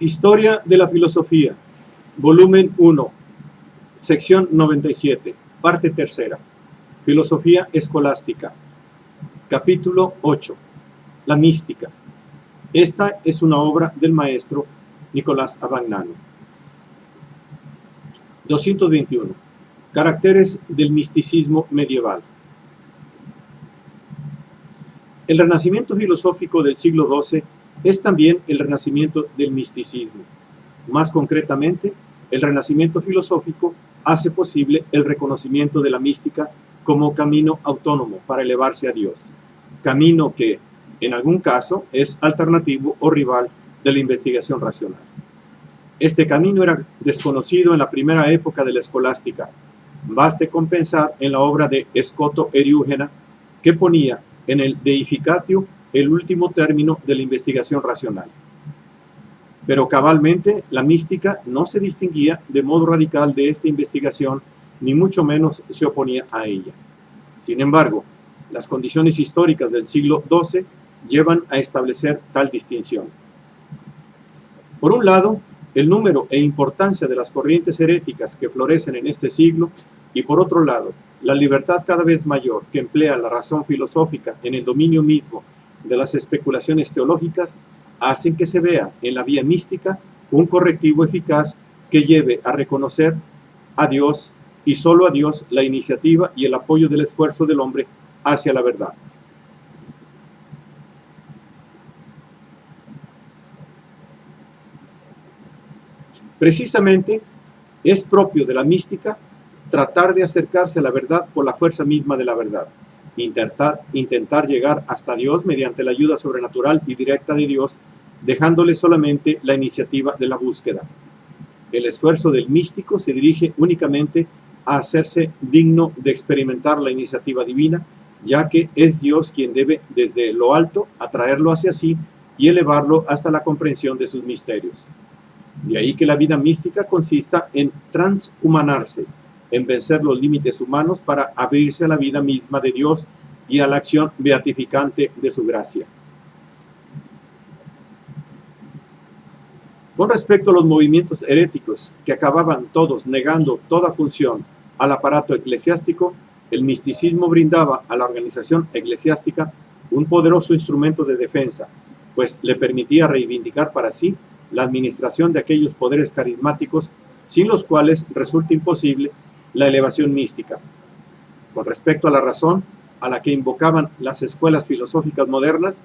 Historia de la Filosofía, volumen 1, sección 97, parte tercera, Filosofía Escolástica, capítulo 8, la mística. Esta es una obra del maestro Nicolás Abagnano. 221. Caracteres del misticismo medieval. El renacimiento filosófico del siglo XII es también el renacimiento del misticismo. Más concretamente, el renacimiento filosófico hace posible el reconocimiento de la mística como camino autónomo para elevarse a Dios, camino que, en algún caso, es alternativo o rival de la investigación racional. Este camino era desconocido en la primera época de la escolástica. Baste con pensar en la obra de Scoto Eriugena, que ponía en el Deificatio el último término de la investigación racional. Pero cabalmente la mística no se distinguía de modo radical de esta investigación, ni mucho menos se oponía a ella. Sin embargo, las condiciones históricas del siglo XII llevan a establecer tal distinción. Por un lado, el número e importancia de las corrientes heréticas que florecen en este siglo, y por otro lado, la libertad cada vez mayor que emplea la razón filosófica en el dominio mismo de las especulaciones teológicas, hacen que se vea en la vía mística un correctivo eficaz que lleve a reconocer a Dios y solo a Dios la iniciativa y el apoyo del esfuerzo del hombre hacia la verdad. Precisamente es propio de la mística tratar de acercarse a la verdad por la fuerza misma de la verdad, intentar llegar hasta Dios mediante la ayuda sobrenatural y directa de Dios, dejándole solamente la iniciativa de la búsqueda. El esfuerzo del místico se dirige únicamente a hacerse digno de experimentar la iniciativa divina, ya que es Dios quien debe desde lo alto atraerlo hacia sí y elevarlo hasta la comprensión de sus misterios. De ahí que la vida mística consista en transhumanarse, en vencer los límites humanos para abrirse a la vida misma de Dios y a la acción beatificante de su gracia. Con respecto a los movimientos heréticos que acababan todos negando toda función al aparato eclesiástico, el misticismo brindaba a la organización eclesiástica un poderoso instrumento de defensa, pues le permitía reivindicar para sí la administración de aquellos poderes carismáticos sin los cuales resulta imposible la elevación mística. Con respecto a la razón a la que invocaban las escuelas filosóficas modernas,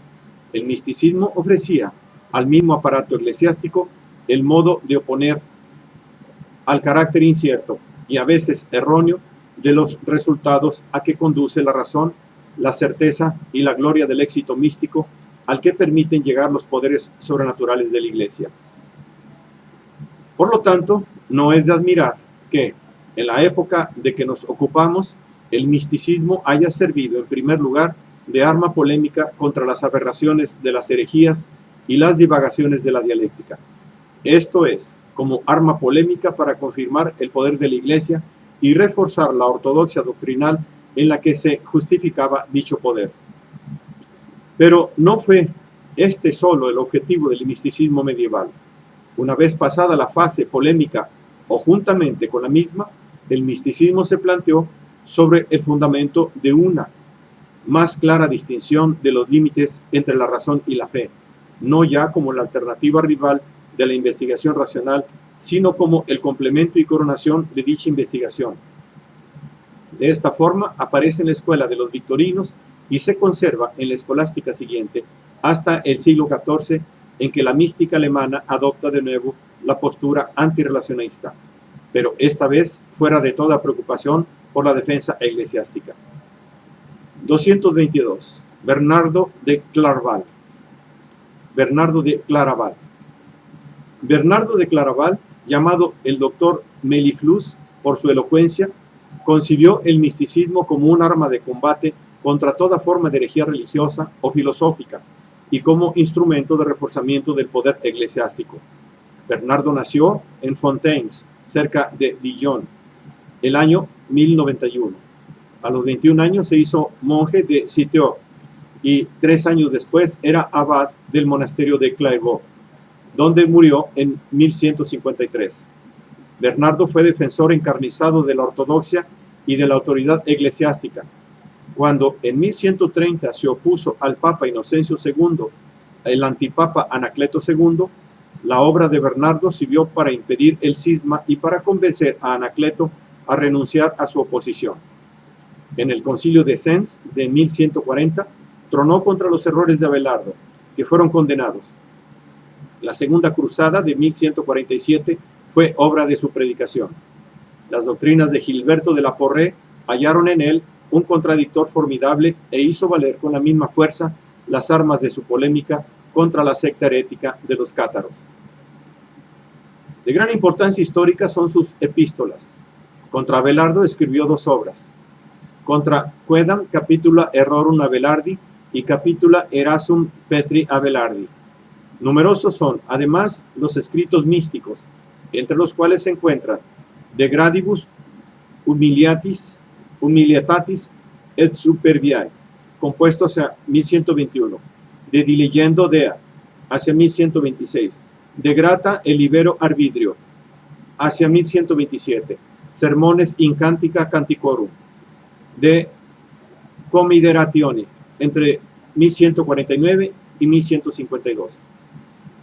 el misticismo ofrecía al mismo aparato eclesiástico el modo de oponer al carácter incierto y a veces erróneo de los resultados a que conduce la razón, la certeza y la gloria del éxito místico al que permiten llegar los poderes sobrenaturales de la Iglesia. Por lo tanto, no es de admirar que, en la época de que nos ocupamos, el misticismo haya servido en primer lugar de arma polémica contra las aberraciones de las herejías y las divagaciones de la dialéctica. Esto es, como arma polémica para confirmar el poder de la Iglesia y reforzar la ortodoxia doctrinal en la que se justificaba dicho poder. Pero no fue este solo el objetivo del misticismo medieval. Una vez pasada la fase polémica o juntamente con la misma, el misticismo se planteó sobre el fundamento de una más clara distinción de los límites entre la razón y la fe, no ya como la alternativa rival de la investigación racional, sino como el complemento y coronación de dicha investigación. De esta forma aparece en la escuela de los victorinos y se conserva en la escolástica siguiente hasta el siglo XIV, en que la mística alemana adopta de nuevo la postura antirrelacionista, pero esta vez fuera de toda preocupación por la defensa eclesiástica. 222. Bernardo de Claraval. Bernardo de Claraval, llamado el doctor Meliflus por su elocuencia, concibió el misticismo como un arma de combate contra toda forma de herejía religiosa o filosófica y como instrumento de reforzamiento del poder eclesiástico. Bernardo nació en Fontaines, cerca de Dijon, el año 1091. A los 21 años se hizo monje de Citeaux y 3 años después era abad del monasterio de Clairvaux. donde murió en 1153. Bernardo fue defensor encarnizado de la ortodoxia y de la autoridad eclesiástica. Cuando en 1130 se opuso al Papa Inocencio II, el antipapa Anacleto II, la obra de Bernardo sirvió para impedir el cisma y para convencer a Anacleto a renunciar a su oposición. En el concilio de Sens de 1140, tronó contra los errores de Abelardo, que fueron condenados. La Segunda Cruzada de 1147 fue obra de su predicación. Las doctrinas de Gilberto de la Porrée hallaron en él un contradictor formidable e hizo valer con la misma fuerza las armas de su polémica contra la secta herética de los cátaros. De gran importancia histórica son sus epístolas. Contra Abelardo escribió 2 obras. Contra Quedam capitula Errorum Abelardi y capitula Erasum Petri Abelardi. Numerosos son, además, los escritos místicos, entre los cuales se encuentran De Gradibus Humiliatatis et Superbiae, compuesto hacia 1121, De Diligendo Dea, hacia 1126, De Grata e Libero Arbitrio, hacia 1127, Sermones in Cantica Canticorum, De Commideratione, entre 1149 y 1152.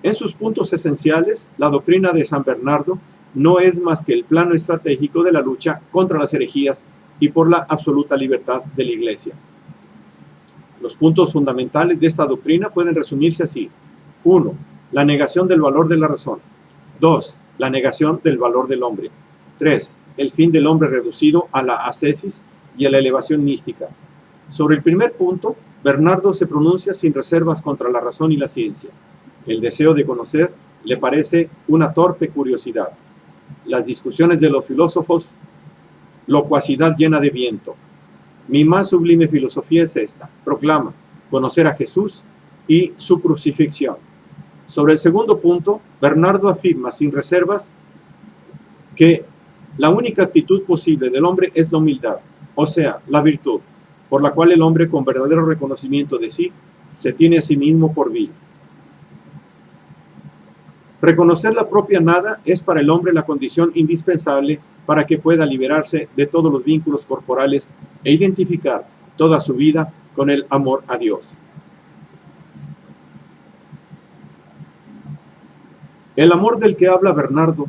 En sus puntos esenciales, la doctrina de San Bernardo no es más que el plano estratégico de la lucha contra las herejías y por la absoluta libertad de la Iglesia. Los puntos fundamentales de esta doctrina pueden resumirse así. 1. La negación del valor de la razón. 2. La negación del valor del hombre. 3. El fin del hombre reducido a la ascesis y a la elevación mística. Sobre el primer punto, Bernardo se pronuncia sin reservas contra la razón y la ciencia. El deseo de conocer le parece una torpe curiosidad. Las discusiones de los filósofos, locuacidad llena de viento. Mi más sublime filosofía es esta, proclama, conocer a Jesús y su crucifixión. Sobre el segundo punto, Bernardo afirma sin reservas que la única actitud posible del hombre es la humildad, o sea, la virtud, por la cual el hombre con verdadero reconocimiento de sí, se tiene a sí mismo por vil. Reconocer la propia nada es para el hombre la condición indispensable para que pueda liberarse de todos los vínculos corporales e identificar toda su vida con el amor a Dios. El amor del que habla Bernardo,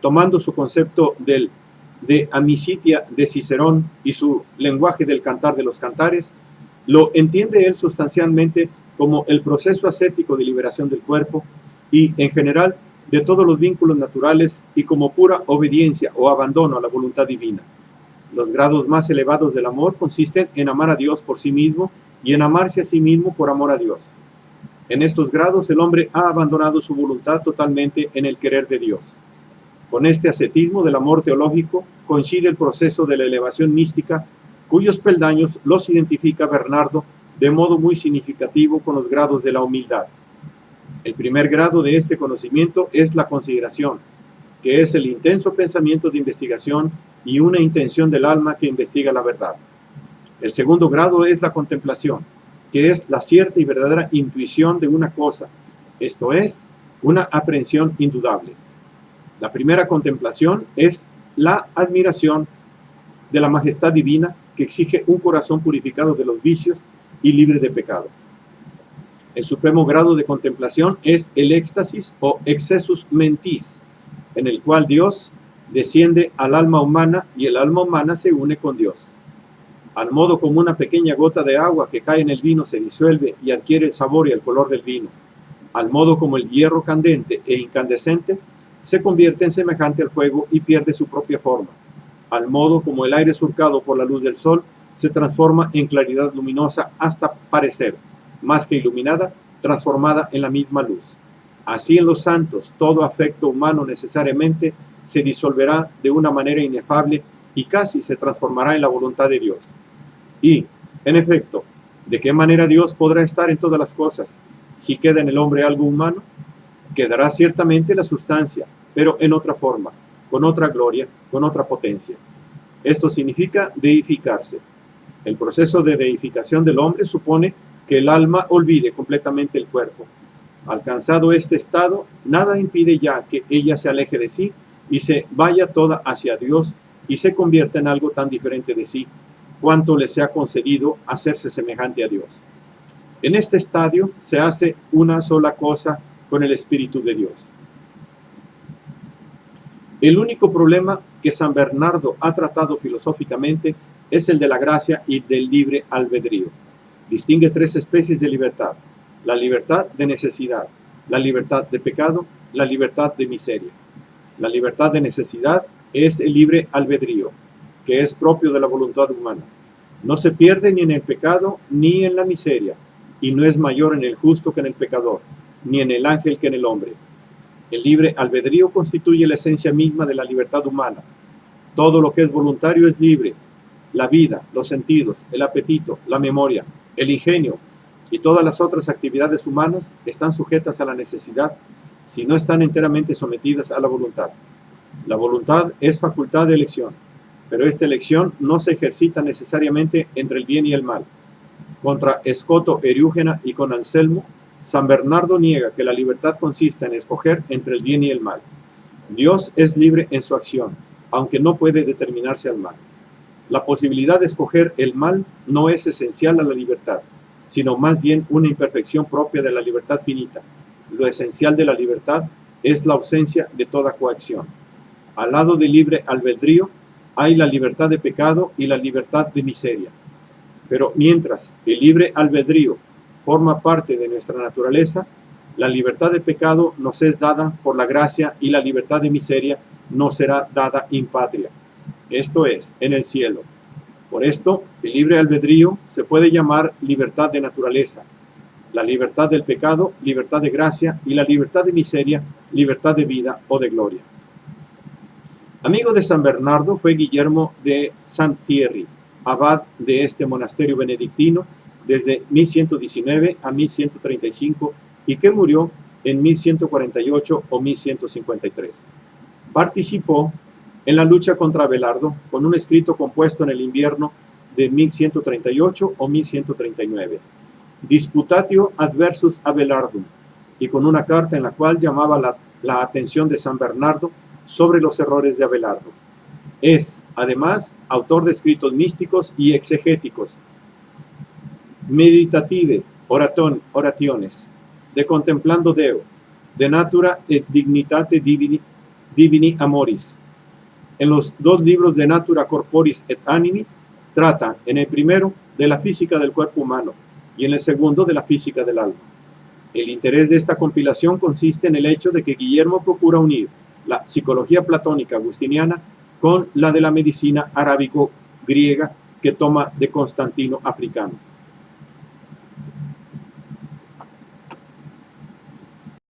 tomando su concepto de amicitia de Cicerón y su lenguaje del Cantar de los Cantares, lo entiende él sustancialmente como el proceso ascético de liberación del cuerpo y, en general, de todos los vínculos naturales y como pura obediencia o abandono a la voluntad divina. Los grados más elevados del amor consisten en amar a Dios por sí mismo y en amarse a sí mismo por amor a Dios. En estos grados el hombre ha abandonado su voluntad totalmente en el querer de Dios. Con este ascetismo del amor teológico coincide el proceso de la elevación mística, cuyos peldaños los identifica Bernardo de modo muy significativo con los grados de la humildad. El primer grado de este conocimiento es la consideración, que es el intenso pensamiento de investigación y una intención del alma que investiga la verdad. El segundo grado es la contemplación, que es la cierta y verdadera intuición de una cosa, esto es, una aprehensión indudable. La primera contemplación es la admiración de la majestad divina que exige un corazón purificado de los vicios y libre de pecado. El supremo grado de contemplación es el éxtasis o excessus mentis, en el cual Dios desciende al alma humana y el alma humana se une con Dios. Al modo como una pequeña gota de agua que cae en el vino se disuelve y adquiere el sabor y el color del vino, al modo como el hierro candente e incandescente se convierte en semejante al fuego y pierde su propia forma, al modo como el aire surcado por la luz del sol se transforma en claridad luminosa hasta parecer, más que iluminada, transformada en la misma luz. Así en los santos, todo afecto humano necesariamente se disolverá de una manera inefable y casi se transformará en la voluntad de Dios. Y, en efecto, ¿de qué manera Dios podrá estar en todas las cosas si queda en el hombre algo humano? Quedará ciertamente la sustancia, pero en otra forma, con otra gloria, con otra potencia. Esto significa deificarse. El proceso de deificación del hombre supone que el alma olvide completamente el cuerpo. Alcanzado este estado, nada impide ya que ella se aleje de sí y se vaya toda hacia Dios y se convierta en algo tan diferente de sí, cuanto le sea concedido hacerse semejante a Dios. En este estadio se hace una sola cosa con el Espíritu de Dios. El único problema que San Bernardo ha tratado filosóficamente es el de la gracia y del libre albedrío. Distingue tres especies de libertad: la libertad de necesidad, la libertad de pecado, la libertad de miseria. La libertad de necesidad es el libre albedrío, que es propio de la voluntad humana. No se pierde ni en el pecado ni en la miseria, y no es mayor en el justo que en el pecador, ni en el ángel que en el hombre. El libre albedrío constituye la esencia misma de la libertad humana. Todo lo que es voluntario es libre. La vida, los sentidos, el apetito, la memoria, el ingenio y todas las otras actividades humanas están sujetas a la necesidad si no están enteramente sometidas a la voluntad. La voluntad es facultad de elección, pero esta elección no se ejercita necesariamente entre el bien y el mal. Contra Escoto Eriúgena y con Anselmo, San Bernardo niega que la libertad consista en escoger entre el bien y el mal. Dios es libre en su acción, aunque no puede determinarse al mal. La posibilidad de escoger el mal no es esencial a la libertad, sino más bien una imperfección propia de la libertad finita. Lo esencial de la libertad es la ausencia de toda coacción. Al lado del libre albedrío hay la libertad de pecado y la libertad de miseria. Pero mientras el libre albedrío forma parte de nuestra naturaleza, la libertad de pecado nos es dada por la gracia y la libertad de miseria nos será dada in patria, esto es, en el cielo. Por esto, el libre albedrío se puede llamar libertad de naturaleza, la libertad del pecado, libertad de gracia, y la libertad de miseria, libertad de vida o de gloria. Amigo de San Bernardo fue Guillermo de Saint-Thierry, abad de este monasterio benedictino desde 1119 a 1135 y que murió en 1148 o 1153. Participó en la lucha contra Abelardo con un escrito compuesto en el invierno de 1138 o 1139, Disputatio adversus Abelardum, y con una carta en la cual llamaba la atención de San Bernardo sobre los errores de Abelardo. Es, además, autor de escritos místicos y exegéticos, Meditative orationes, de Contemplando Deo, de Natura et Dignitate Divini Amoris. En los dos libros de Natura Corporis et Animi, trata en el primero de la física del cuerpo humano y en el segundo de la física del alma. El interés de esta compilación consiste en el hecho de que Guillermo procura unir la psicología platónica agustiniana con la de la medicina arábico-griega que toma de Constantino africano.